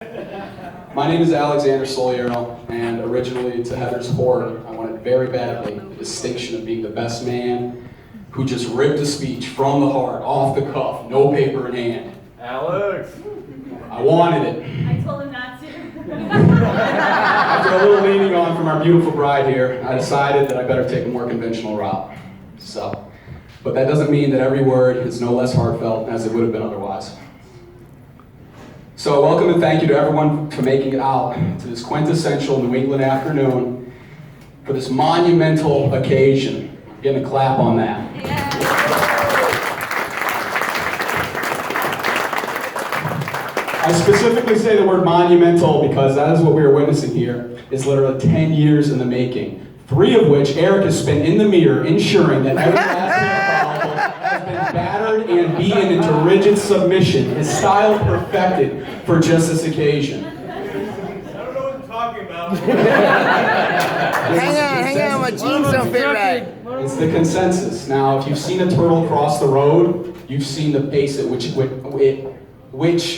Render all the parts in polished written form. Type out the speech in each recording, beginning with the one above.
My name is Alexander Soliero, and originally to Heather's horror, I wanted very badly the distinction of being the best man who just ripped a speech from the heart, off the cuff, no paper in hand. Alex! I wanted it. I told him not to. After a little leaning on from our beautiful bride here, I decided that I better take a more conventional route. But that doesn't mean that every word is no less heartfelt as it would have been otherwise. So welcome and thank you to everyone for making it out to this quintessential New England afternoon for this monumental occasion. I'm getting a clap on that. I specifically say the word monumental because that is what we are witnessing here is literally 10 years in the making, 3 of which Eric has spent in the mirror ensuring that every last hair follicle has been battered and beaten into rigid submission, his style perfected for just this occasion. I don't know what you're talking about. Hang on, my jeans don't fit right. It's the consensus. Now, if you've seen a turtle cross the road, you've seen the pace at which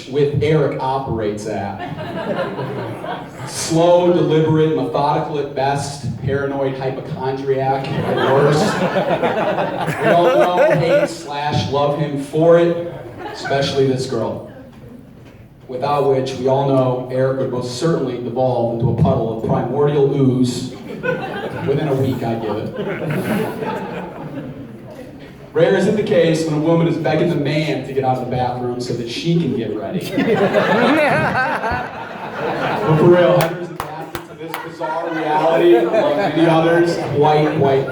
with Eric operates at. Slow, deliberate, methodical at best, paranoid hypochondriac at worst. We all know, hate / love him for it, especially this girl. Without which, we all know Eric would most certainly devolve into a puddle of primordial ooze within a week, I give it. Rare is it the case when a woman is begging the man to get out of the bathroom so that she can get ready. But for real, Heather's adapted to this bizarre reality among many others quite well.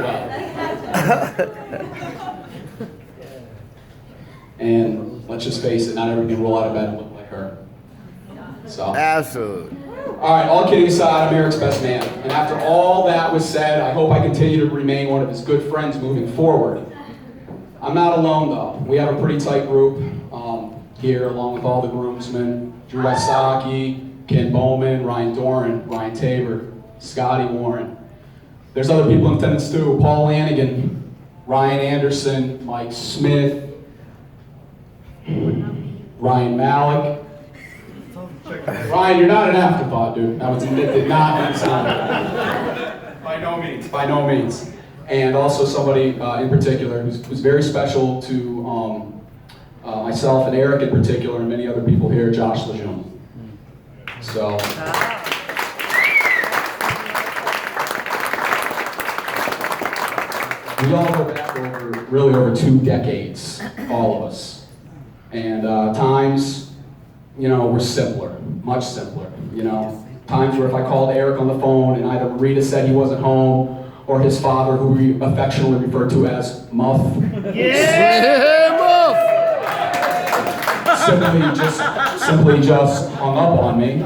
And let's just face it, not everyone can roll out of bed and look like her. So. Absolutely. All right, all kidding aside, I'm Eric's best man. And after all that was said, I hope I continue to remain one of his good friends moving forward. I'm not alone though. We have a pretty tight group here, along with all the groomsmen, Drew Wysocki, Ken Bowman, Ryan Doran, Ryan Tabor, Scotty Warren. There's other people in attendance too, Paul Lanigan, Ryan Anderson, Mike Smith, Ryan Malik. Ryan, you're not an afterthought, dude. That did not sound like by no means. And also somebody in particular who's very special to myself and Eric in particular, and many other people here, Josh Lejeune. So. We all go back over 2 decades, all of us. And times, were simpler, much simpler. Times where if I called Eric on the phone and either Marita said he wasn't home, or his father, who we affectionately refer to as Muff. Simply just hung up on me.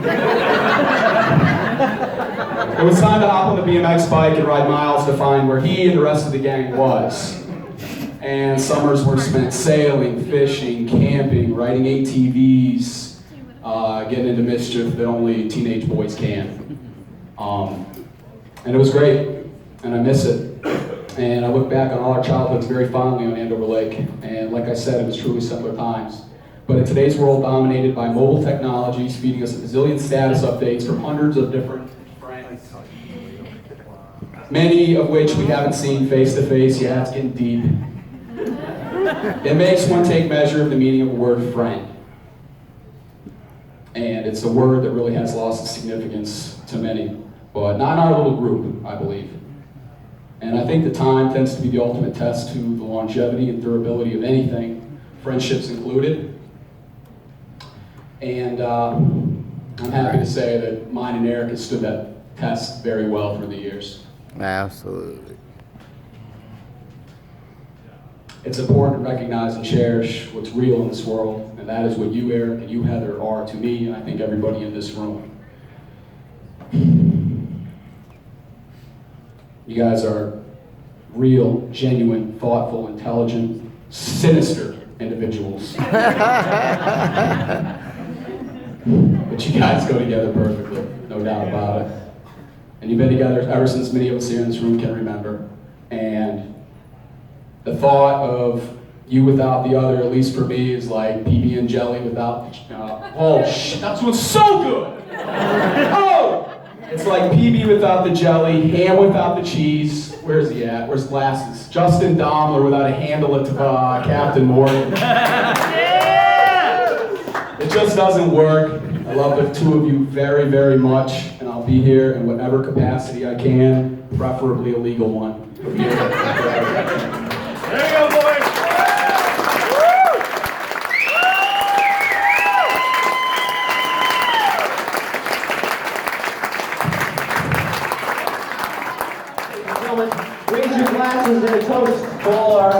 It was time to hop on the BMX bike and ride miles to find where he and the rest of the gang was. And summers were spent sailing, fishing, camping, riding ATVs, getting into mischief that only teenage boys can. And it was great. And I miss it. And I look back on all our childhoods very fondly on Andover Lake. And like I said, it was truly simpler times. But in today's world dominated by mobile technologies, feeding us a bazillion status updates from hundreds of different friends, many of which we haven't seen face to face yet, it's getting deep. It makes one take measure of the meaning of the word friend. And it's a word that really has lost its significance to many, but not in our little group, I believe. And I think the time tends to be the ultimate test to the longevity and durability of anything, friendships included. And I'm happy to say that mine and Eric have stood that test very well through the years. Absolutely. It's important to recognize and cherish what's real in this world, and that is what you, Eric, and you, Heather, are to me, and I think everybody in this room. You guys are real, genuine, thoughtful, intelligent, sinister individuals. But you guys go together perfectly, no doubt about it. And you've been together ever since many of us here in this room can remember. And the thought of you without the other, at least for me, is like PB and jelly without, that's what's so good! Oh! It's like PB without the jelly, ham without the cheese. Where's he at? Where's glasses? Justin Daimler without a handle at Captain Morgan. It just doesn't work. I love the two of you very, very much, and I'll be here in whatever capacity I can, preferably a legal one. There you go, boys. Gentlemen, raise your glasses and a toast for all our